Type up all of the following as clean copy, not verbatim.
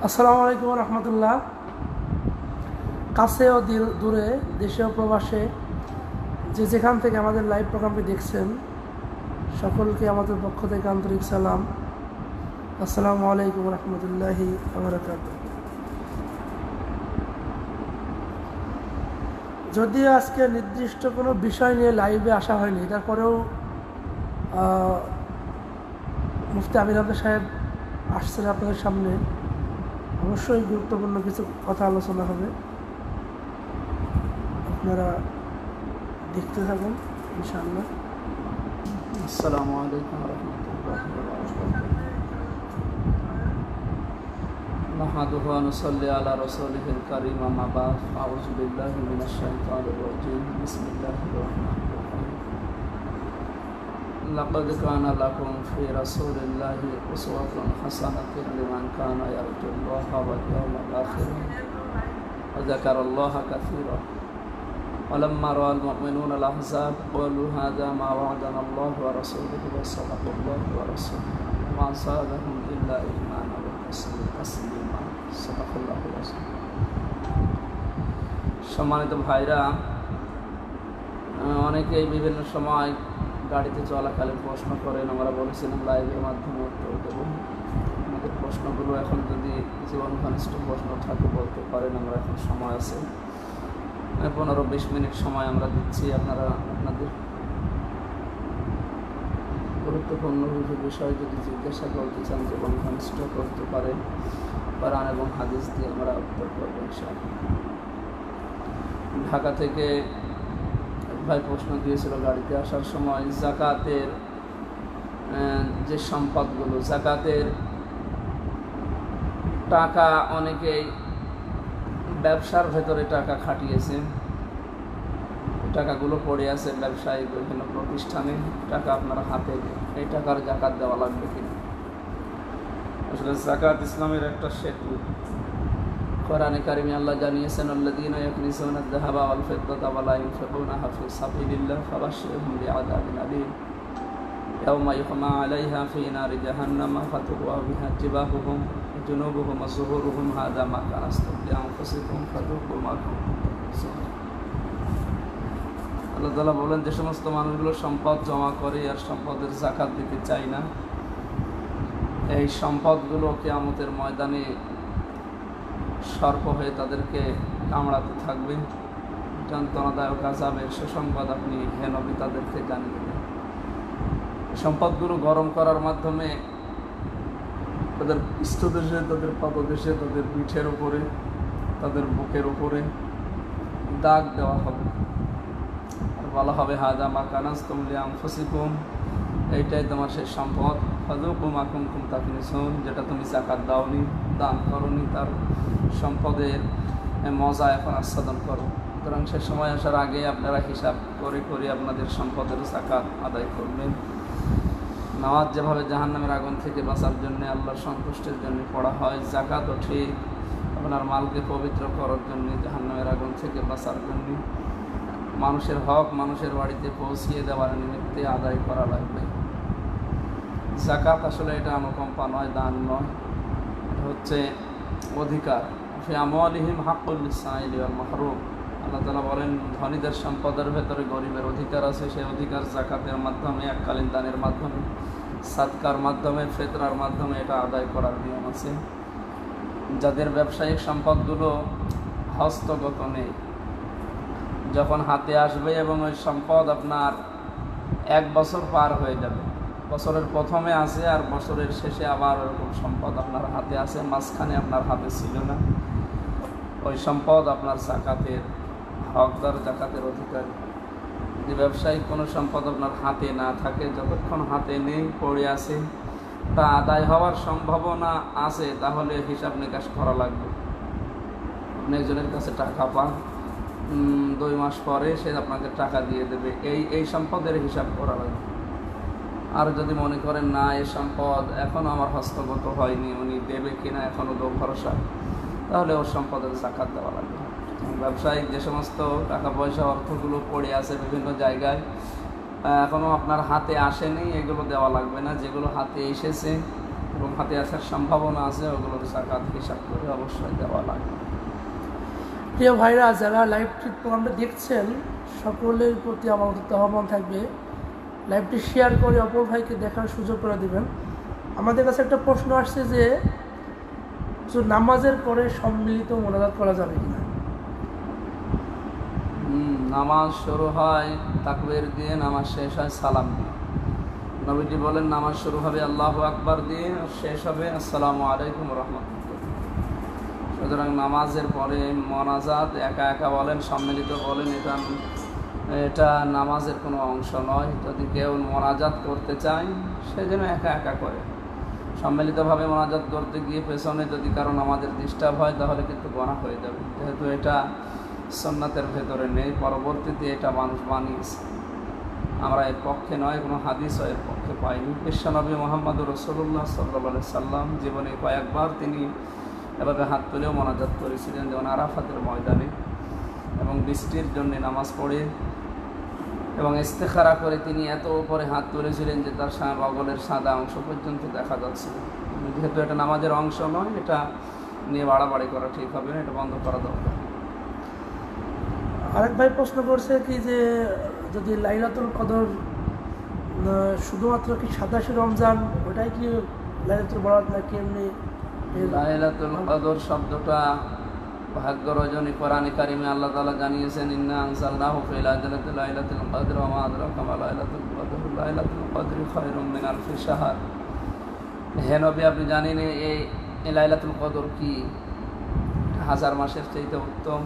আসসালামু আলাইকুম রহমতুল্লাহ। কাছে ও দূরে, দেশে ও প্রবাসে যে যেখান থেকে আমাদের লাইভ প্রোগ্রামটি দেখছেন, সকলকে আমাদের পক্ষ থেকে আন্তরিক সালাম। আসসালামু আলাইকুম রহমতুল্লাহি ওয়া বারাকাতুহু। যদিও আজকে নির্দিষ্ট কোনো বিষয় নিয়ে লাইভে আসা হয়নি, তারপরেও মুফতি আমির আহমেদ সাহেব আসছেন আপনাদের সামনে। অবশ্যই গুরুত্বপূর্ণ কিছু কথা আলোচনা হবে, আপনারা দেখতে থাকুন ইনশাআল্লাহ। আসসালামু আলাইকুম রহমতুল্লাহি ওয়া বারাকাতুহু। নাহমাদুহু ওয়া নুসাল্লি আলা রাসূলিহিল কারীম, আম্মা বা'দ। আউযু বিল্লাহি মিনাশ শাইতানির রাজীম। বিসমিল্লাহির রাহমানির রাহিম। লাকাদ কানা লাকুম ফি রাসূলিল্লাহি উসওয়াতুন হাসানাতুন লিমান কানা ইয়ারজুল্লাহা ওয়াল ইয়াওমাল আখির ওয়া যাকারাল্লাহা কাসীরা। ولما رأى المؤمنون الأحزاب قالوا هذا ما وعدنا الله ورسوله وصدق الله ورسوله وما زادهم إلا إيمانا وتسليما صدق الله ورسوله। সম্মানিত ভাইরা, অনেকেই বিভিন্ন সময় গাড়িতে চলাকালীন প্রশ্ন করেন। আমরা বলেছিলাম লাইভের মাধ্যমে উত্তর দেব। আমাদের প্রশ্নগুলো এখন যদি জীবন ঘনিষ্ঠ প্রশ্ন থাকে বলতে পারেন, আমরা এখন সময় আছে, 15-20 মিনিট সময় আমরা দিচ্ছি। আপনারা আপনাদের গুরুত্বপূর্ণ বিষয় যদি জিজ্ঞাসা করতে চান, জীবন ঘনিষ্ঠ করতে পারেন, কোরআন এবং হাদিস দিয়ে আমরা উত্তর করব ইনশাআল্লাহ। ঢাকা থেকে এক ভাই প্রশ্ন দিয়েছিল গাড়িতে আসার সময়, যাকাতের যে সম্পদগুলো, যাকাতের টাকা অনেকেই ব্যবসার ভেতরে টাকা খাটিয়েছে, টাকাগুলো পড়ে আছে ব্যবসায়ী বিভিন্ন প্রতিষ্ঠানে, টাকা আপনার হাতে, এই টাকার যাকাত দেওয়া লাগবে কিনা? আসলে যাকাত ইসলামের একটা সেতু। কোরআনে কারিমে আল্লাহ জানিয়েছেন, আল্লাযীনা ইয়াকনিজুনা আয-যাহাবা ওয়াল ফিদ্দাতা ওয়া লা ইউনফিকুনাহা ফি সাবিলিল্লাহ ফাবাশশিরহুম বিআযাবিন আলীম ইয়াওমা ইউহমা আলাইহা ফি নারি জাহান্নামা ফাতুকওয়া বিহা জিবাহুহুম জুনুবুহুম ওয়া যুহুরুহুম হাযা মা কানাস্তুম লিআনফুসিকুম ফাযুকু মা কুনতুম তাকসিবুন। আল্লাহ তাআলা বলেন, যে সমস্ত মানুষগুলো সম্পদ জমা করে আর সম্পদের যাকাত দিতে চায় না, এই সম্পদগুলো কিয়ামতের ময়দানে সর্প হয়ে তাদেরকে কামড়াতে থাকবে। যন্ত্রণাদায়ক আযাবের সুসংবাদ আপনি হে নবী তাদেরকে জানিয়ে দেন। সম্পদগুলো গরম করার মাধ্যমে তাদের স্থদেশে, তাদের পাদদেশে, তাদের পিঠের উপরে, তাদের বুকের উপরে দাগ দেওয়া হবে আর বলা হবে, হাযা মা কানাজতুম লিআনফুসিকুম, এইটাই তোমার সেই সম্পদ, ফাযুকু মা কুনতুম তাকনিজুন, যেটা তুমি যাকাত দাওনি, দান করনি, তার সম্পদের মজা এখন আস্বাদন করো। সুতরাং সে সময় আসার আগে আপনারা হিসাব করে করে আপনাদের সম্পদের যাকাত আদায় করবেন। নামাজ যেভাবে জাহান্নামের আগুন থেকে বাঁচার জন্য, আল্লাহর সন্তুষ্টির জন্য পড়া হয়, যাকাতও ঠিক আপনার মালকে পবিত্র করার জন্য, জাহান্নামের আগুন থেকে বাঁচার জন্য, মানুষের হক মানুষের বাড়িতে পৌঁছিয়ে দেওয়ার নিমিত্তে আদায় করা লাগবে। যাকাত আসলে এটা অনুকম্পা নয়, দান নয়, এটা হচ্ছে অধিকার। ফি আমওয়ালিহিম হাক্কুল লিস-সাইলি ওয়াল মাহরুম। আল্লাহ তাআলা বলেন, ধনীদের সম্পদের ভেতরে গরিবের অধিকার আছে। সেই অধিকার যাকাতের মাধ্যমে, এককালীন দানের মাধ্যমে, সাদকার মাধ্যমে, ফিতরার মাধ্যমে এটা আদায় করার নিয়ম আছে। যাদের ব্যবসায়িক সম্পদগুলো হস্তগত নেই, যখন হাতে আসবে এবং ওই সম্পদ আপনার 1 বছর পার হয়ে যাবে, বছরের প্রথমে আছে আর বছরের শেষে আবার ওরকম সম্পদ আপনার হাতে আছে, মাঝখানে আপনার হাতে ছিল না, ওই সম্পদ আপনার যাকাতের হকদার, যাকাতের অধিকারী। যে ব্যবসায়িক কোনো সম্পদ আপনার হাতে না থাকে, যতক্ষণ হাতে নেই, পড়ে আছে, তা আদায় হওয়ার সম্ভাবনা আছে, তাহলে হিসাব নিকাশ করা লাগবে। আপনি একজনের কাছে টাকা পান, 2 মাস পরে সে আপনাকে টাকা দিয়ে দেবে, এই সম্পদের হিসাব করা লাগবে। আর যদি মনে করেন না, এই সম্পদ এখনও আমার হস্তগত হয়নি, উনি দেবে কিনা এখনও দো ভরসা, তাহলে ওর সম্পদের যাকাত দেওয়া লাগবে। ব্যবসায়িক যে সমস্ত টাকা পয়সা অর্থগুলো পড়ে আছে বিভিন্ন জায়গায়, এখনও আপনার হাতে আসেনি, এগুলো দেওয়া লাগবে না। যেগুলো হাতে এসেছে এবং এবং হাতে আসার সম্ভাবনা আছে ওগুলোর জাকাত হিসাব করে অবশ্যই দেওয়া লাগবে। প্রিয় ভাইরা, যারা লাইভ প্রোগ্রামটা দেখছেন সকলের প্রতি আমার আহ্বান থাকবে লাইভটি শেয়ার করে অপর ভাইকে দেখার সুযোগ করে দেবেন। আমাদের কাছে একটা প্রশ্ন আসছে যে নামাজের পরে সম্মিলিত মোনাজাত করা যাবে কিনা। নামাজ শুরু হয় তাকবীর দিয়ে, নামাজ শেষ হয় সালাম দিয়ে। নবীজি বলেন নামাজ শুরু হবে আল্লাহু আকবার দিয়ে আর শেষ হবে আসসালামু আলাইকুম রাহমাতুল্লাহ। সুতরাং নামাজের পরে মোনাজাত একা একা বলেন সম্মিলিত বলেন এটা নামাজের কোনো অংশ নয়। যদি কেউ মোনাজাত করতে চায় সে যেন একা একা করে। সম্মিলিতভাবে মোনাজাত করতে গিয়ে পেছনে যদি কারো নামাজের ডিস্টার্ব হয় তাহলে কিন্তু গুনাহ হয়ে যাবে, যেহেতু এটা সুন্নাতের ভেতরে নেই, পরবর্তীতে এটা মানুষ বানিয়েছে। আমরা এর পক্ষে নয়, কোনো হাদিসও এর পক্ষে পাইনি। বিশ্বনবী মুহাম্মদ রাসূলুল্লাহ সাল্লাল্লাহু আলাইহি সাল্লাম জীবনে কয়েকবার তিনি এভাবে হাত তুলেও মোনাজাত করেছিলেন, যেমন আরাফাতের ময়দানে এবং বৃষ্টির জন্য নামাজ পড়ে এবং ইস্তেখারা করে তিনি এত উপরে হাত তুলেছিলেন যে তার বগলের সাদা অংশ পর্যন্ত দেখা যাচ্ছে। যেহেতু এটা নামাজের অংশ নয়, এটা নিয়ে বাড়াবাড়ি করা ঠিক হবে না, এটা বন্ধ করা দরকার। আরেক ভাই প্রশ্ন করছে কি যে যদি লাইলাতুল কদর শুধুমাত্র কি 27 রমজান ওটাই কি লাইলাতুল বরাত নাকি এমনি? লাইলাতুল কদর শব্দটা ভাগ্য রজনী কোরআনে কারিমে আল্লাহ তাআলা জানিয়েছেন ইন্না আনজালনাহু ফি লাইলাতুল কদর ওয়া মা আদরাকা মা লাইলাতুল কদর লাইলাতুল কদরি খায়রুম মিন আলফি শাহর। হে নবী, আপনি জানেন এই লাইলাতুল কদর কি? 1000 মাসের চাইতে উত্তম।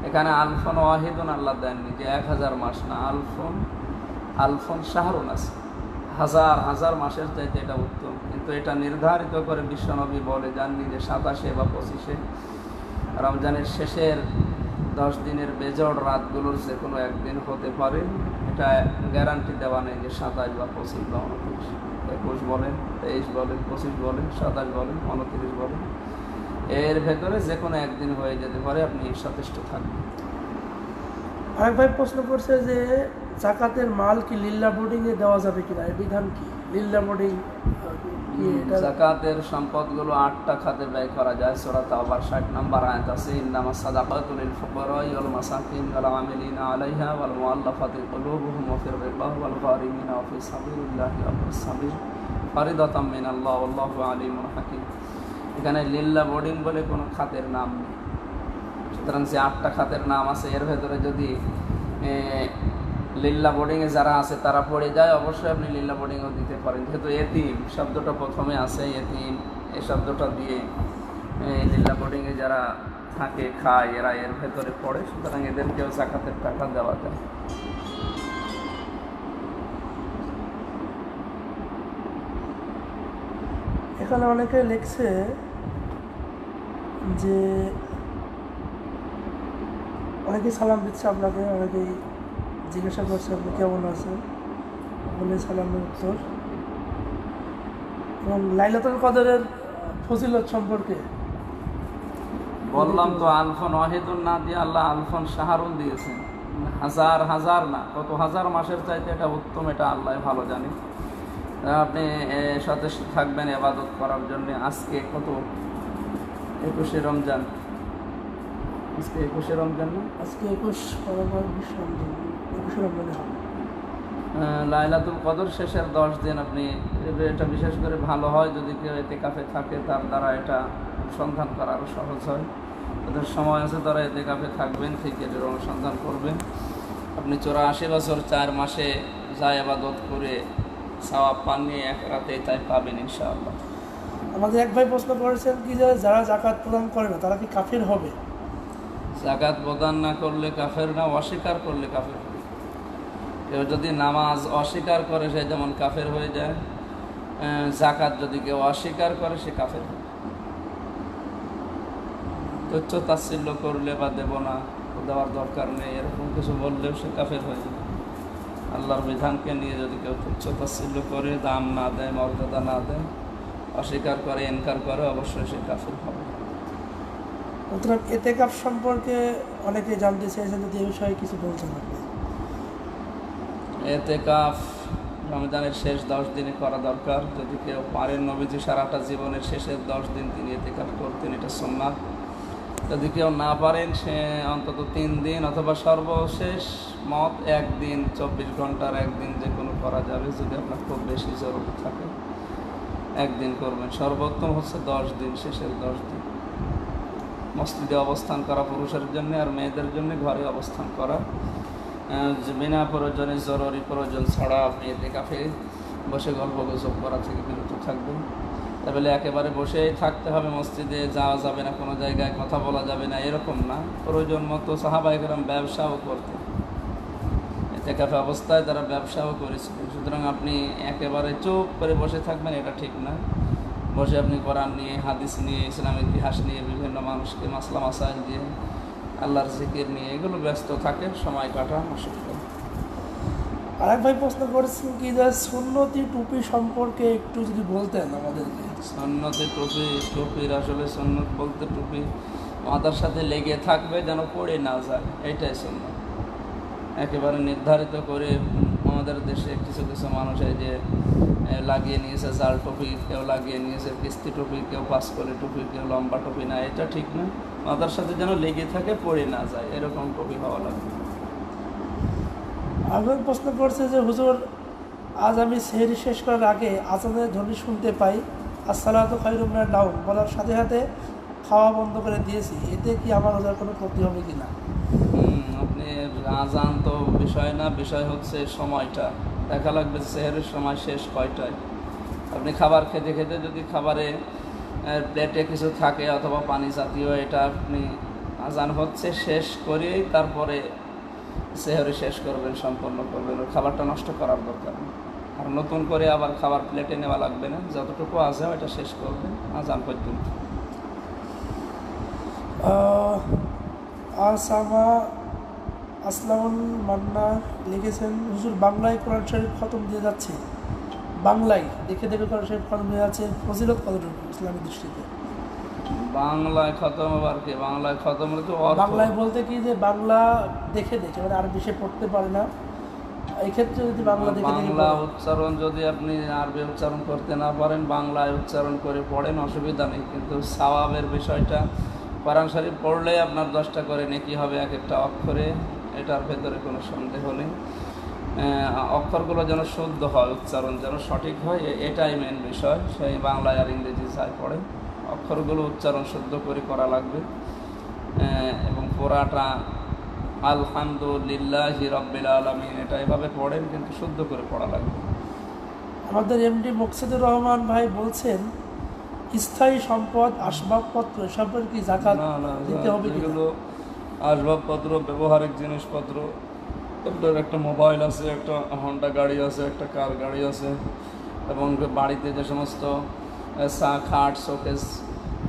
এখানে আলফন ওয়াহিদুন আল্লাহ দেননি যে 1000 মাস না, আলফন শাহরুন আছে, হাজার হাজার মাসের চাইতে এটা উত্তম। কিন্তু এটা নির্ধারিত করে বিশ্বনবী বলে যাননি যে 27 বা 25 রমজানের শেষের 10 দিনের বেজোড় রাতগুলোর যে কোনো একদিন হতে পারে। এটা গ্যারান্টি দেওয়া নেই যে 27 বা 25 বা 29, 21 বলেন, 23 বলেন, 25 বলেন, 27 বলেন, 29 বলেন, এর ভেতরে যে কোনো একদিন হয়ে যেতে পারে, আপনি সচেষ্ট থাকবেন। আরেক ভাই প্রশ্ন করছে যে জাকাতের মাল কি লিল্লা বোর্ডিংয়ে দেওয়া যাবে কিনা, এর বিধান কি? লিল্লা বোর্ডিং জাকাতের সম্পদগুলো 8টা খাতে ব্যয় করা যায়। সূরা তাওবার 60 নম্বর আয়াত আছে ইন্নামাস সাদাকাতু লিল ফুকারাই ওয়াল মাসাকিন ওয়াল আমিলিনা আলাইহা ওয়াল মুআল্লাফাতি কুলুবুহুম ওয়া ফির রিকাব ওয়াল গারিমিনা ওয়া ফি সাবিলিল্লাহি ওয়া ফিস সাবিল ফারিদাতাম মিনাল্লাহ ওয়াল্লাহু আলিমুন হাকিম। এখানে লিল্লা বোর্ডিং বলে কোনো খাতের নাম নেই। সুতরাং যে 8টা খাতের নাম আছে এর ভেতরে যদি লিল্লা বোর্ডিংয়ে যারা আছে তারা পড়ে যায়, অবশ্যই আপনি লিল্লা বোর্ডিংও দিতে পারেন। যেহেতু এতিম শব্দটা প্রথমে আছে, এতিম এই শব্দটা দিয়ে লিল্লা বোর্ডিংয়ে যারা থাকে খায় এরা এর ভেতরে পড়ে, সুতরাং এদেরকেও জাকাতের টাকা দেওয়া যায়। এখানে অনেকে লিখছে যে অনেকেই সালাম দিচ্ছে আপনাকে, অনেকেই জিজ্ঞাসা করছে আপনি কেমন আছেন, বলে সালামের উত্তর। এবং লাইলাতুল কদরের ফজিলত সম্পর্কে বললাম তো, আলফন ওয়াহিদুন না দিয়ে আল্লাহ আলফন শাহরুন দিয়েছেন। হাজার হাজার না, কত হাজার মাসের চাইতে এটা উত্তম, এটা আল্লাহ ভালো জানে। আপনি সচেষ্ট থাকবেন ইবাদত করার জন্য। আজকে কত? 21শে রমজান। আজকে 21শে রমজান না? আজকে 21 রমজানে হবে। লাইলাতুল কদর শেষের 10 দিন আপনি এটা বিশেষ করে ভালো হয় যদি কেউ ইতিকাফে থাকে, তার দ্বারা এটা অনুসন্ধান করা আরও সহজ হয়। তাদের সময় আছে, তারা ইতিকাফে থাকবেন, ঠিক এটার অনুসন্ধান করবেন। আপনি 84 বছর 4 মাসে যা ইবাদত করে সওয়াব পাননি, এক রাতেই তাই পাবেন ইনশাআল্লাহ। আমাদের এক ভাই প্রশ্ন করেছেন কি যে যারা জাকাত প্রদান করে না তারা কি কাফির হবে? জাকাত প্রদান না করলে কাফের না, অস্বীকার করলে কাফের হবে। কেউ যদি নামাজ অস্বীকার করে সে যেমন কাফের হয়ে যায়, জাকাত যদি কেউ অস্বীকার করে সে কাফের হবে। তুচ্ছ তাচ্ছিল্য করলে বা দেব না, দেওয়ার দরকার নেই এরকম কিছু বললেও সে কাফের হয়ে যাবে। আল্লাহর বিধানকে নিয়ে যদি কেউ তুচ্ছ তাচ্ছিল্য করে, দাম না দেয়, মর্যাদা না দেয়, অস্বীকার করে, ইনকার করে, অবশ্যই সে কাফের হবে। সুতরাং ইতিকাফ সম্পর্কে অনেকে জানতে চেয়েছেন, যদি এই বিষয়ে কিছু বলতেন আপনি। ইতিকাফ রমজানের শেষ 10 দিনে করা দরকার। যদি কেউ পারেন, নবীজি সারাটা জীবনের শেষের 10 দিন তিনি ইতিকাফ করতেন, এটা সুন্নাত। যদি কেউ না পারেন, সে অন্তত 3 দিন অথবা সর্বশেষ মত 1 দিন, 24 ঘন্টার 1 দিন যে কোনো করা যাবে। যদি আপনার খুব বেশি জরুরি থাকে 1 দিন করবেন। সর্বোত্তম হচ্ছে 10 দিন, শেষের 10 দিন মসজিদে অবস্থান করা পুরুষের জন্য, আর মেয়েদের জন্য ঘরে অবস্থান করা। বিনা প্রয়োজনে, জরুরি প্রয়োজন ছাড়া আপনি ইতিকাফে বসে গল্প গুজব করা থেকে বিরত থাকবেন। তাহলে একেবারে বসেই থাকতে হবে, মসজিদে যাওয়া যাবে না, কোনো জায়গায় কথা বলা যাবে না, এরকম না। প্রয়োজন মতো সাহাবায়ে কেরাম ব্যবসাও করতেন, ইতিকাফে অবস্থায় তারা ব্যবসাও করেছিলেন। সুতরাং আপনি একেবারে চুপ করে বসে থাকবেন, এটা ঠিক না। বসে আপনি কোরআন নিয়ে, হাদিস নিয়ে, ইসলামের ইতিহাস নিয়ে, বিভিন্ন মানুষকে মাসলা মাসাইল দিয়ে, আল্লাহর জিকির নিয়ে এগুলো ব্যস্ত থাকে, সময় কাটান, অসুবিধা। আরেক ভাই প্রশ্ন করেছেন কি যে সুন্নতি টুপি সম্পর্কে একটু যদি বলতেন আমাদেরকে। সুন্নতে টুপির আসলে সুন্নত বলতে টুপি মাথার সাথে লেগে থাকবে, যেন পড়ে না যায়, এইটাই সুন্নত। একেবারে নির্ধারিত করে আমাদের দেশে কিছু কিছু মানুষ এই যে লাগিয়ে নিয়েছে জাল টুপি, কেউ লাগিয়ে নিয়েছে কিস্তি টুপি, কেউ পাস করে টুপি, কেউ লম্বা টুপি, না, এটা ঠিক না। মাথার সাথে যেন লেগে থাকে, পড়ে না যায়, এরকম টুপি হওয়া লাগবে। আবার প্রশ্ন করছে যে হুজুর, আজ আমি সেহরি শেষ করার আগে আজানের ধ্বনি শুনতে পাই, আসসালাতু খায়রুম মিনান নাওম বলার সাথে সাথে খাওয়া বন্ধ করে দিয়েছি, এতে কি আমার রোজার কোনো ক্ষতি হবে কি না? আপনি আজান তো বিষয় না, বিষয় হচ্ছে সময়টা দেখা লাগবে, সেহরির সময় শেষ কয়টায়। আপনি খাবার খেতে খেতে যদি খাবারে প্লেটে কিছু থাকে অথবা পানি জাতীয়, এটা আপনি আজান হচ্ছে শেষ করেই তারপরে সেহরি শেষ করবেন, সম্পন্ন করবেন। ওই খাবারটা নষ্ট করার দরকার নেই, আর নতুন করে আবার খাবার প্লেটে নেওয়া লাগবে না। যতটুকু আছে ওইটা শেষ করবেন আজান পর্যন্ত। আসামা আসলামুল মান্না লিখেছেন, হুজুর বাংলায় কোরআন শরীফ খতম দিয়ে যাচ্ছে, বাংলায় দেখে দেখে কোরআন শরীফ খতম দিয়ে যাচ্ছে, ফজিলত কতটুকু ইসলামের দৃষ্টিতে? বাংলায় খতম আবার কি? বাংলায় খতম তো বাংলায় বলতে কি যে বাংলা দেখে দেখে, মানে আরবি সে পড়তে পারে না, এই ক্ষেত্রে যদি বাংলা দেখে দেখে বাংলা উচ্চারণ যদি আপনি আরবি উচ্চারণ করতে না পারেন, বাংলায় উচ্চারণ করে পড়েন, অসুবিধা নেই। কিন্তু সাওয়াবের বিষয়টা, কোরআন শরীফ পড়লে আপনার 10টা করে নেকি হবে এক একটা অক্ষরে, এটার ভেতরে কোনো সন্দেহ নেই। অক্ষরগুলো যেন শুদ্ধ হয়, উচ্চারণ যেন সঠিক হয়, এটাই মেন বিষয়। সেই বাংলায় আর ইংরেজি যাই পড়ে, অক্ষরগুলো উচ্চারণ শুদ্ধ করে করা লাগবে। এবং পুরাটা আলহামদুলিল্লাহি রাব্বিল আলামিন এটা এভাবে পড়েন, কিন্তু শুদ্ধ করে পড়া লাগবে। আমাদের এমডি মুকসিদুর রহমান ভাই বলছেন, স্থায়ী সম্পদ, আসবাবপত্র এসবের কি যাকাত দিতে হবে কি? যেগুলো আসবাবপত্র, ব্যবহারিক জিনিসপত্র, আপনার একটা মোবাইল আছে, একটা হন্ডা গাড়ি আছে, একটা কার গাড়ি আছে, এবং বাড়িতে যে সমস্ত খাট, শোকেস,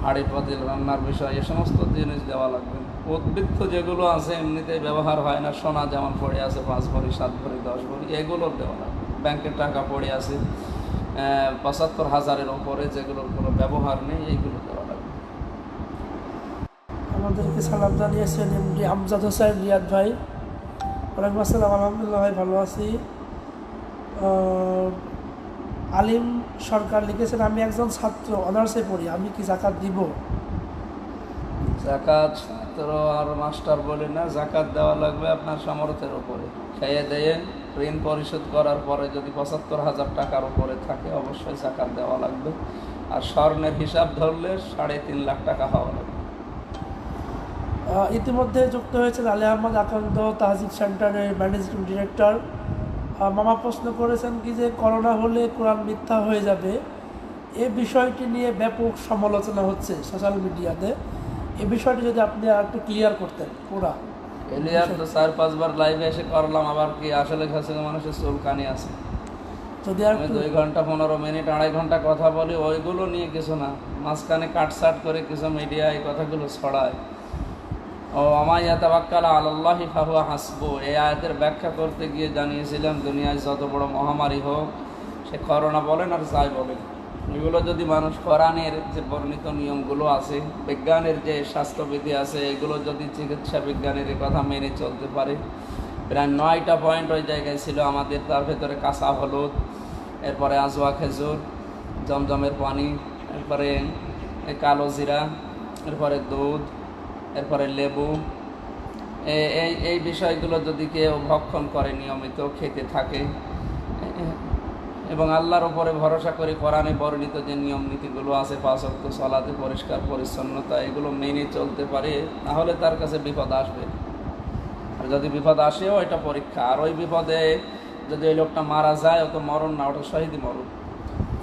হাঁড়ি পাতিল, রান্নার বিষয়, এ সমস্ত জিনিস দেওয়া লাগবে। উদ্বৃত্ত যেগুলো আছে এমনিতেই ব্যবহার হয় না, সোনা যেমন পড়ে আছে 5 ভরি, 7 ভরি, 10 ভরি, এগুলোর দেওয়া লাগবে। ব্যাংকের টাকা পড়ে আছে 75,000-এর ওপরে, যেগুলোর কোনো ব্যবহার নেই, এইগুলো দেওয়া লাগবে। আমাদেরকে সালাম জানিয়েছেন এমডি আমজাদ হোসেন রিয়াদ ভাই। ওয়ালাইকুম আসসালাম, আলহামদুলিল্লাহ ভাই ভালো আছি। আলিম সরকার লিখেছেন, আমি একজন ছাত্র, অনার্সে পড়ি, আমি কি যাকাত দিব? জাকাত ছাত্র আর মাস্টার বলে না, জাকাত দেওয়া লাগবে আপনার সামর্থ্যের উপরে। খেয়ে দেয়ে ঋণ পরিশোধ করার পরে যদি 75,000 টাকার উপরে থাকে, অবশ্যই জাকাত দেওয়া লাগবে। আর স্বর্ণের হিসাব ধরলে 3.5 লাখ টাকা হওয়া লাগবে। ইতিমধ্যে যুক্ত হয়েছেন আলী আহমদ আকান্ত, তাহজিব সেন্টারের ম্যানেজিং ডিরেক্টর। মামা প্রশ্ন করেছেন কি যে করোনা হলে কোরআন মিথ্যা হয়ে যাবে, এই বিষয়টি নিয়ে ব্যাপক সমালোচনা হচ্ছে সোশ্যাল মিডিয়াতে। এই বিষয়টি যদি আপনি আর একটু ক্লিয়ার করতেন। পুরা ক্লিয়ার তো 4-5 বার লাইভে এসে করলাম, আবার কি আসলে কাছে মানুষের চুলকানি আছে? যদি আর আমি 2 ঘন্টা 15 মিনিট 2.5 ঘন্টা কথা বলি, ওইগুলো নিয়ে কিছু না, মাঝখানে কাটসাট করে কিছু মিডিয়া এই কথাগুলো ছড়ায়। ও আমাইয়া তাওয়াক্কাল আলাল্লাহি ফাহুয়া হাসবু, এই আয়াতের ব্যাখ্যা করতে গিয়ে জানিয়েছিলাম, দুনিয়ায় যত বড় মহামারী হোক, সে করোনা বলেন আর যাই বলেন, এগুলো যদি মানুষ কোরআনের যে বর্ণিত নিয়মগুলো আছে, বিজ্ঞানের যে স্বাস্থ্যবিধি আছে, এগুলো যদি চিকিৎসা বিজ্ঞানের কথা মেনে চলতে পারে, প্রায় 9টা পয়েন্ট ওই জায়গায় ছিল আমাদের। তার ভেতরে কাঁচা হলুদ, এরপরে আজওয়া খেজুর, জমজমের পানি, এরপরে কালো জিরা, এরপরে দুধ, এরপরে লেবু। এই বিষয়গুলো যদি কেউ ভক্ষণ করে, নিয়মিত খেতে থাকে এবং আল্লাহর উপরে ভরসা করে কোরআনে বর্ণিত যে নিয়ম নীতিগুলো আছে, 5 ওয়াক্ত সালাতে, পরিষ্কার পরিচ্ছন্নতা, এগুলো মেনে চলতে পারে, তাহলে তার কাছে বিপদ আসবে। আর যদি বিপদ আসেও এটা পরীক্ষা। আর ওই বিপদে যদি ওই লোকটা মারা যায়, ও তো মরণ না, ওটা শহীদ মরণ।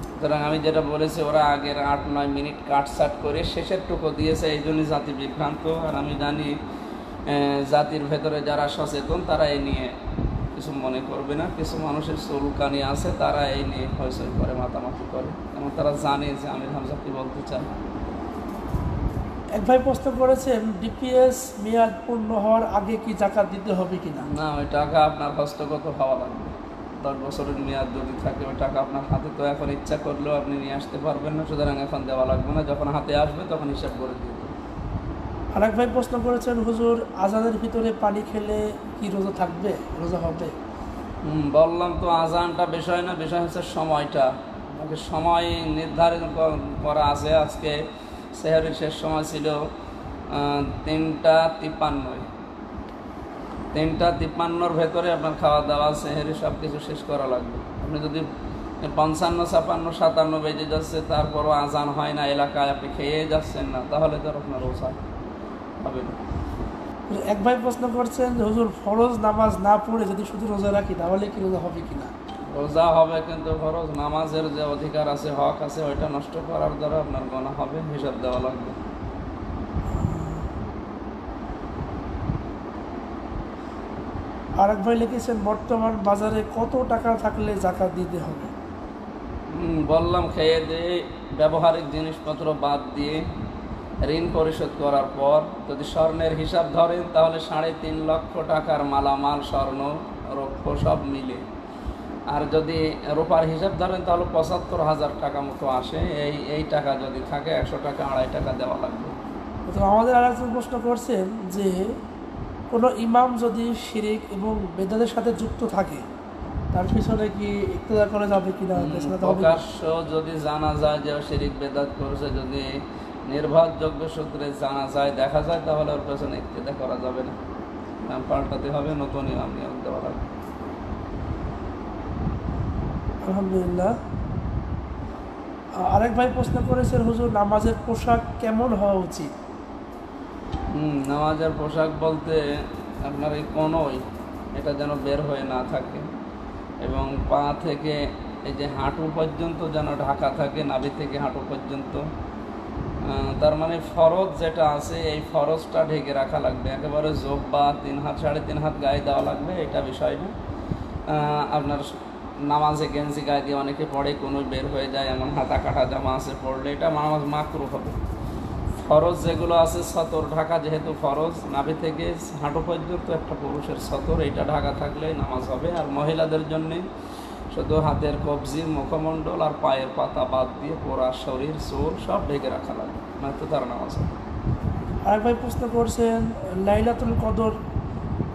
সুতরাং আমি যেটা বলেছি, ওরা আগের 8-9 মিনিট কাটসাট করে শেষের টুকু দিয়েছে, এই জন্যই জাতি বিভ্রান্ত। আর আমি জানি জাতির ভেতরে যারা সচেতন তারা এই নিয়ে কিছু মনে করবে না। কিছু মানুষের চুলকানি আছে, তারা এই নিয়ে হইচই করে, মাতামাতি করে, এবং তারা জানে যে আমির হামজা কি বলতে চায়। এক ভাই প্রশ্ন করেছেন, ডিপিএস মেয়াদ পূর্ণ হওয়ার আগে কি জাকাত দিতে হবে কিনা? না, ওই টাকা আপনার হস্তগত হওয়া লাগবে। 10 বছরের মেয়াদ যদি থাকে, ওই টাকা আপনার হাতে তো এখন ইচ্ছা করলেও আপনি নিয়ে আসতে পারবেন না, সুতরাং এখন দেওয়া লাগবে না। যখন হাতে আসবে তখন হিসাব করে দিয়ে দেবেন। আরেক ভাই প্রশ্ন করেছেন, হুজুর আজানের ভিতরে পানি খেলে কি রোজা থাকবে, রোজা হবে? বললাম তো, আজানটা বিষয় না, বিষয় হচ্ছে সময়টা। আমাকে সময় নির্ধারণ করা আছে। আজকে সেহরির শেষ সময় ছিল 3:53। 3:53 ভেতরে আপনার খাওয়া দাওয়া, সেহরি সব কিছু শেষ করা লাগবে। আপনি যদি 55, 56, 57 বেজে যাচ্ছে, তারপরও আজান হয় না এলাকায়, আপনি খেয়ে যাচ্ছেন না, তাহলে তো আপনার রোজা হবে না। এক ভাই প্রশ্ন করছেন যে, হুজুর ফরজ নামাজ না পড়ে যদি শুধু রোজা রাখি, তাহলে কি রোজা হবে কিনা? রোজা হবে, কিন্তু ফরজ নামাজের যে অধিকার আছে, হক আছে, ওইটা নষ্ট করার দ্বারা আপনার গুনাহ হবে, হিসাব দেওয়া লাগবে। আরেক ভাই লিখেছেন, বর্তমান বাজারে কত টাকা থাকলে জাকাত দিতে হবে? বললাম, খেয়ে দিয়ে ব্যবহারিক জিনিসপত্র বাদ দিয়ে ঋণ পরিশোধ করার পর যদি স্বর্ণের হিসাব ধরেন, তাহলে 3.5 লক্ষ টাকার মালামাল, স্বর্ণ, রৌপ্য সব মিলে। আর যদি রূপার হিসাব ধরেন, তাহলে 75,000 টাকা মতো আসে। এই টাকা যদি থাকে, 100 টাকা, 2.5 টাকা দেওয়া লাগবে। তো আমাদের আরেকজন প্রশ্ন করছেন যে, কোনো ইমাম যদি শিরিক এবং বেদাতের সাথে যুক্ত থাকে, তার পিছনে কি ইক্তেদা করা যাবে কিনা? প্রকাশ্য যদি জানা যায় যে শিরিক বেদাত করছে, যদি নির্ভরযোগ্য সূত্রে জানা যায়, দেখা যায়, তাহলে ওর পেছনে ইক্তেদা করা যাবে না, নাম পাল্টাতে হবে, নতুন ইমাম নিয়োগ দেওয়া লাগবে। আলহামদুলিল্লাহ। আরেক ভাই প্রশ্ন করেছেন, হুজুর নামাজের পোশাক কেমন হওয়া উচিত? নামাজের পোশাক বলতে আপনার এই কোনোই, এটা যেন বের হয়ে না থাকে, এবং পা থেকে এই যে হাঁটু পর্যন্ত যেন ঢাকা থাকে, নাভি থেকে হাঁটু পর্যন্ত। তার মানে ফরজ যেটা আছে, এই ফরজটা ঢেকে রাখা লাগবে। একেবারে জোব্বা 3 হাত, 3.5 হাত গায়ে দেওয়া লাগবে, এটা বিষয় না। আপনার নামাজে গেঞ্জি গায়ে দিয়ে অনেকে পড়ে, কোনো বের হয়ে যায়, এমন হাতা কাটা জামা আছে, পড়লে এটা নামাজ মাকরু হবে। ফরজ যেগুলো আছে, সতর ঢাকা যেহেতু ফরজ, নাভি থেকে হাঁটু পর্যন্ত একটা পুরুষের সতর, এইটা ঢাকা থাকলে নামাজ হবে। আর মহিলাদের জন্যে শুধু হাতের কবজি, মুখমণ্ডল আর পায়ের পাতা বাদ দিয়ে পুরা শরীর, চুল সব ঢেকে রাখা লাগে, নয়তো তার নামাজ হবে। আরেক ভাই প্রশ্ন করছেন, লাইলাতুল কদর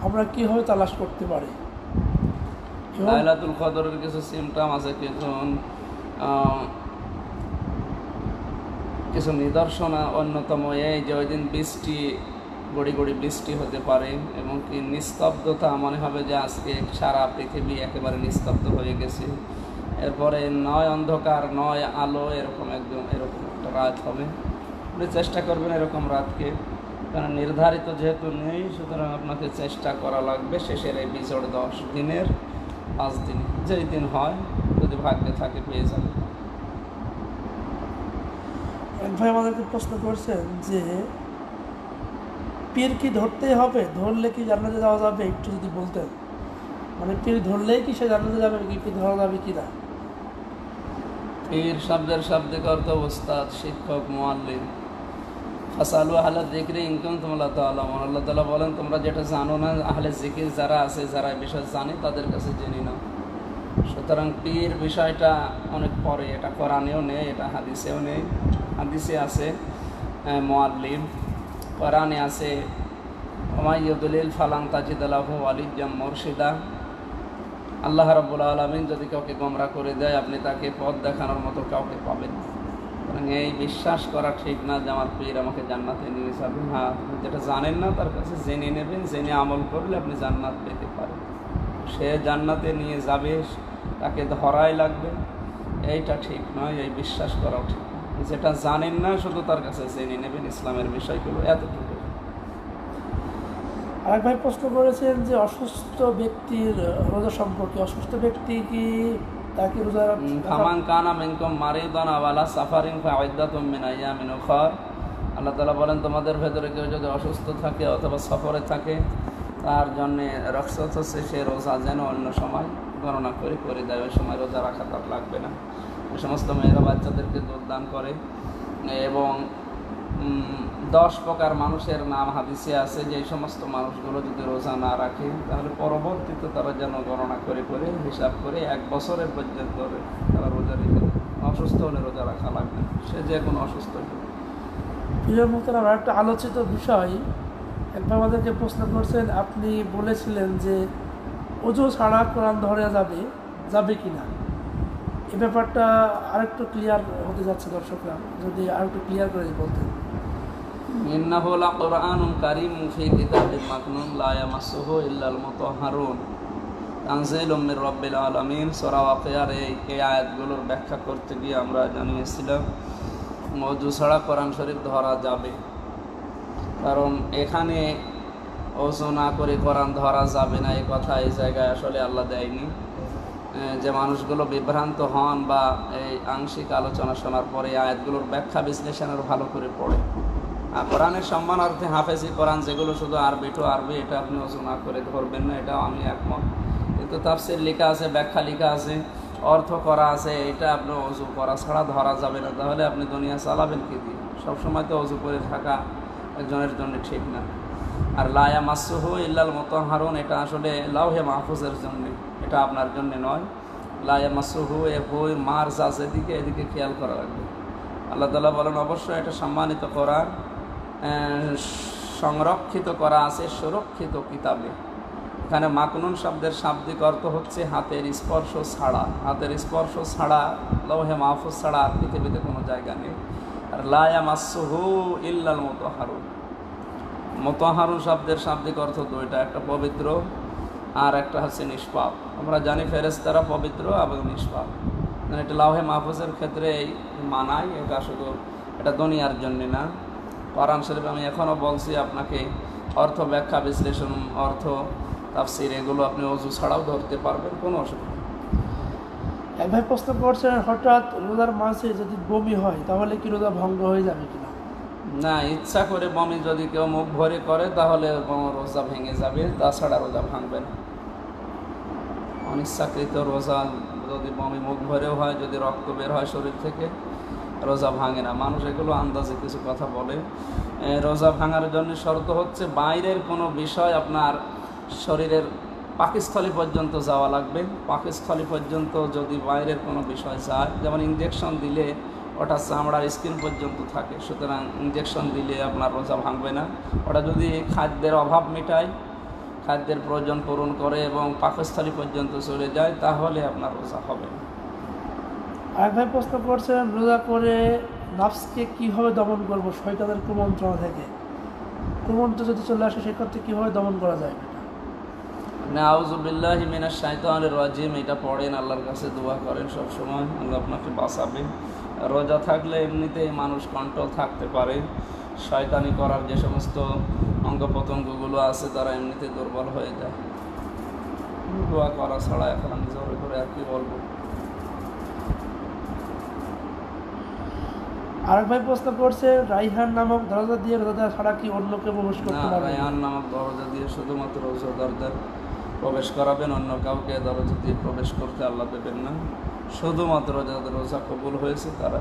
আমরা কিভাবে তালাশ করতে পারি? লাইলাতুল কদরের কিছু সিমটম আছে, কিছু নিদর্শন। অন্যতম এই যে ওই দিন বৃষ্টি, গড়ি গড়ি বৃষ্টি হতে পারে, এবং কি নিস্তব্ধতা, মনে হবে যে আজকে সারা পৃথিবী একেবারে নিস্তব্ধ হয়ে গেছে। এরপরে নয় অন্ধকার, নয় আলো, এরকম একটা রাত হবে। আপনি চেষ্টা করবেন এরকম রাতকে, কারণ নির্ধারিত যেহেতু নেই, সুতরাং আপনাকে চেষ্টা করা লাগবে শেষের এই বিজোড় 10 দিনের 5 দিন, যেই দিন হয়, যদি ভাগ্যে থাকে পেয়ে যাবে। এক ভাই আমাদেরকে প্রশ্ন করছেন যে, পীর কি ধরতেই হবে? ধরলে কি জান্নাতে যাওয়া যাবে? একটু যদি বলতেন। মানে পীর ধরলেই কি সে জান্নাতে যাবে, কি পীর ধরা যাবে কি না? পীর শব্দের শাব্দিক অর্থ উস্তাদ, শিক্ষক, মুআল্লিম। ফাসালু আহলা যিকরি ইন কুনতুম লা তা'লামুন। আল্লাহ তাআলা বলেন, তোমরা যেটা জানো না, আহলে জিকির যারা আছে, যারা এই বিষয় জানে, তাদের কাছে জেনে নাও। সুতরাং পীর বিষয়টা অনেক পরে, এটা কোরআনেও নেই, এটা হাদিসেও নেই। হাদিসে আছে মুআল্লিম, কোরআনে আছে ওয়া ইউদলিল ফালান তাজিদ লাহু ওয়ালিয়্যাম মুরশিদা। আল্লাহ রাব্বুল আলামিন যদি কাউকে গোমরা করে দেয়, আপনি তাকে পথ দেখানোর মতো কাউকে পাবেন না। সুতরাং এই বিশ্বাস করা ঠিক না যে আমার পীর আমাকে জান্নাতে নিয়ে যাবে। হ্যাঁ, আপনি যেটা জানেন না তার কাছে জেনে নেবেন, জেনে আমল করলে আপনি জান্নাত পেতে পারেন। সে জান্নাতে নিয়ে যাবে, তাকে ধরাই লাগবে, এইটা ঠিক নয়, এই বিশ্বাস করাও ঠিক নয়। যেটা জানেন না শুধু তার কাছে জেনে নেবেন ইসলামের বিষয়গুলো, এতটুকু। আরেক ভাই প্রশ্ন করেছেন যে অসুস্থ ব্যক্তির রোজা সম্পর্কে। অসুস্থ ব্যক্তি কি তাকে রোজা ফামান কানা মিনকুম মারিদান আও আলা সাফারিন ফাইদ্দাতুম মিন আইয়ামিন উখর। আল্লাহ তাআলা বলেন, তোমাদের ভেতরে কেউ যদি অসুস্থ থাকে অথবা সফরে থাকে, তার জন্যে রক্ষত হচ্ছে সে রোজা যেন অন্য সময় গণনা করে দেয়, ওই সময় রোজা রাখা তার লাগবে না। এই সমস্ত মেয়েরা বাচ্চাদেরকে দুধ দান করে এবং 10 প্রকার মানুষের নাম হাদিসে আছে যে এই সমস্ত মানুষগুলো যদি রোজা না রাখে তাহলে পরবর্তীতে তারা যেন গণনা করে হিসাব করে 1 বছরের পর্যন্ত তারা রোজা রেখে দেয়। অসুস্থ হলে রোজা রাখা লাগবে না, সে যে কোনো অসুস্থ হলে। প্রিয় মুহতারাম, একটা আলোচিত বিষয় একবার আমাদেরকে প্রশ্ন করছেন, আপনি বলেছিলেন যে ওযু ছাড়া কোরআন ধরা যাবে কি না, এই ব্যাপারটা আরেকটু ক্লিয়ার হতে যাচ্ছে দর্শকরা, যদি আরেকটু ক্লিয়ার করে বলতেন। ইন্নাহু লাকুরআনুন কারীমুন ফী কিতাবিন মাকনুন লা ইয়ামাসসুহু ইল্লাল মুতাহহারুন তানজিলুম মির রাব্বিল আলামিন। সূরা ওয়াকিয়ার এই আয়াতগুলোর ব্যাখ্যা করতে গিয়ে আমরা জানিয়েছিলাম ওযু ছাড়া কোরআন শরীফ ধরা যাবে, কারণ এখানে ওযু না করে কোরআন ধরা যাবে না এই কথা এই জায়গায় আসলে আল্লাহ দেয়নি। যে মানুষগুলো বিভ্রান্ত হন বা এই আংশিক আলোচনা শোনার পরে আয়াতগুলোর ব্যাখ্যা বিশ্লেষণের ভালো করে পড়ে। আর কোরআনের সম্মানার্থে হাফেজি কোরআন যেগুলো শুধু আরবি টু আরবি, এটা আপনি ওযু না করে ধরবেন না, এটাও আমি একমত। কিন্তু তাফসীর লেখা আছে, ব্যাখ্যা লেখা আছে, অর্থ করা আছে, এটা আপনি ওযু করা ছাড়া ধরা যাবে না। তাহলে আপনি দুনিয়া চালাবেন কি দিয়ে? সবসময় তো ওযু করে থাকা একজনের জন্য ঠিক না। আর লা ইয়ামাসসুহু ইল্লাল মুতাহহারুন, এটা আসলে লাওহে মাহফুজের জন্য, এটা আপনার জন্য নয়। লা ইয়ামাসসুহু বই মার যা যেদিকে, এদিকে খেয়াল করা লাগবে। আল্লাহ তাআলা বলেন, অবশ্যই এটা সম্মানিত কোরআন সংরক্ষিত করা আছে সুরক্ষিত কিতাবে। এখানে মাকনুন শব্দের শাব্দিক অর্থ হচ্ছে হাতের স্পর্শ ছাড়া। হাতের স্পর্শ ছাড়া, লৌহে মাহফুজ ছাড়া আর পৃথিবীতে কোনো জায়গা নেই। আর লা ইয়ামাসসুহু ইল্লাল মুতাহহারুন, মুতাহহারুন শব্দের শাব্দিক অর্থ দুইটা, একটা পবিত্র আর একটা হচ্ছে নিষ্পাপ। আমরা জানি ফেরেশতারা পবিত্র এবং নিষ্পাপ, এটা লাওহে মাহফুজের ক্ষেত্রে মানায়। এটা শুধু এটা দুনিয়ার জন্য না। কোরআন শরীফ আমি এখনও বলছি আপনাকে, অর্থ ব্যাখ্যা বিশ্লেষণ, অর্থ তাফসীর, এগুলো আপনি ওযু ছাড়াও ধরতে পারবেন, কোনো অসুবিধা নেই। এক ভাই প্রশ্ন করছেন, হঠাৎ রোজার মাঝে যদি বমি হয় তাহলে কি রোজা ভঙ্গ হয়ে যাবে কিনা? না, ইচ্ছা করে বমি যদি কেউ মুখ ভরে করে তাহলে রোজা ভেঙে যাবে, তাছাড়া রোজা ভাঙবে না। অনিচ্ছাকৃত রোজা যদি বমি মুখ ভরেও হয়, যদি রক্ত বের হয় শরীর থেকে, রোজা ভাঙে না। মানুষ এগুলো আন্দাজে কিছু কথা বলে। রোজা ভাঙার জন্য শর্ত হচ্ছে বাইরের কোনো বিষয় আপনার শরীরের পাকস্থলী পর্যন্ত যাওয়া লাগবে। পাকস্থলী পর্যন্ত যদি বাইরের কোনো বিষয় যায়, যেমন ইঞ্জেকশন দিলে ওটা চামড়ার স্কিন পর্যন্ত থাকে, সুতরাং ইঞ্জেকশন দিলে আপনার রোজা ভাঙবে না। ওটা যদি খাদ্যের অভাব মেটায়, খাদ্যের প্রয়োজন পূরণ করে এবং পাকস্থলী পর্যন্ত চলে যায়, তাহলে আপনার রোজা হবে না। আরেক ভাই প্রশ্ন করছেন, রোজা করে নাফসকে কীভাবে দমন করবো শয়তানের কুমন্ত্রণা থেকে? কুমন্ত্র যদি চলে আসে সেক্ষেত্রে কীভাবে দমন করা যায়? আউযু বিল্লাহি মিনাশ শাইতানির রাজিম, এটা পড়েন, আল্লাহর কাছে দোয়া করেন সবসময়, আল্লাহ আপনাকে বাঁচাবে। রোজা থাকলে এমনিতেই মানুষ কন্ট্রোল থাকতে পারে। শয়তানি করার যে সমস্ত অঙ্গ প্রত্যঙ্গগুলো আছে তারা এমনিতে দুর্বল হয়ে যায়। দোয়া করা ছাড়া এখন আমি জোরে করে আর কি বলবো। আরেক ভাই প্রশ্ন করছে, রাইহান নামক দরজা দিয়ে রোজা ছাড়া কি অন্য কেউ প্রবেশ করতে পারবে? রাইহান নামক দরজা দিয়ে শুধুমাত্র রোজাদারদের প্রবেশ করাবেন, অন্য কাউকে দরজা দিয়ে প্রবেশ করতে আল্লাহ দেবেন না। শুধুমাত্র যাদের রোজা কবুল হয়েছে তারা।